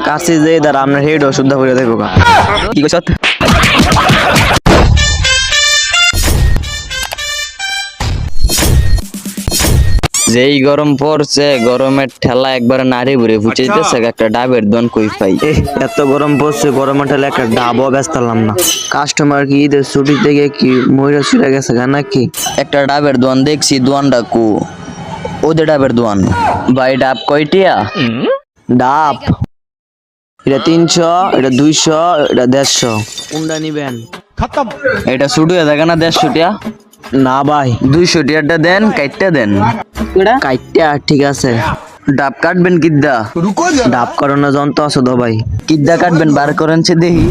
কাছে যে দাঁড়া আপনার হেড অশুদ্ধ করে দেবো কি কইছ যেই গরম পড়ছে গরমের ঠেলা একবার নারী ভরে ফুচাইতেছে একটা ডাবের দন কই পাই এত গরম পড়ছে গরমের ঠেলা একটা ডাবও বেচতাম না কাস্টমার কি ঈদের ছুটি থেকে কি ময়রা ছুটে গেছে নাকি একটা ডাবের দোয়ান দেখছি দোয়ানটা কু ওদের ডাবের দোয়ান ভাই ডাব কয়টিয়া ডাব এটা 300 এটা 200 এটা 150 কোনটা নিবেন খতম এটা ছুটি হয়ে থাকে না 150 টিয়া না ভাই 200 টিয়ারটা দেন কাইটটা দেন কাইটটা ঠিক আছে ডাব কাটবেন কিদ্দা ডাব কাটানোর যন্ত্র আছে তো ভাই কিদ্দা কাটবেন বার করেন সে দেখি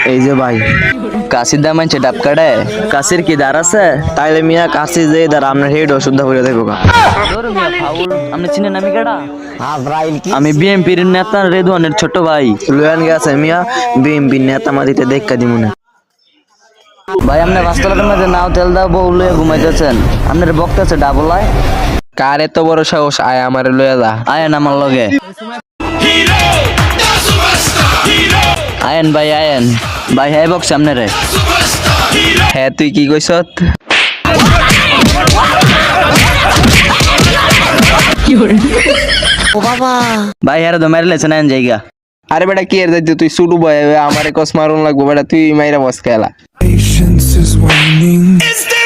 এই যে ভাই কাশির দাম আছে ডাব কাটে কাশির কি দাঁড় আছে তাইলে মিয়া কাশি যে দাঁড় আপনার হেড অশুদ্ধ করে দেবো আপনি চিনেন আমি কেডা আমি বিএমপির নেতা রেদওয়ানের ছোট ভাই লুয়ান গেছে মিয়া বিএমপির নেতা মাদিতে দেখা দিমু না ভাই আপনি বাস্তবের মধ্যে নাও তেল দাও বউ লয়ে ঘুমাইতেছেন আপনার বক্তাছে ডাবলাই কার এত বড় সাহস আয় আমার লয়ে যা আয়েন আমার লগে আয়েন ভাই আয়েন ভাই হ্যাঁ বক্স সামনে রে হ্যাঁ তুই কি কইছত ও বাবা ভাই আরে তো মারলেছেন আইন জায়গা আরে বেটা কি এর যাইতে তুই শুটু বয় আমারে কস মারুন লাগবো বেটা তুই মাইরা বস খেলা Patience is waning.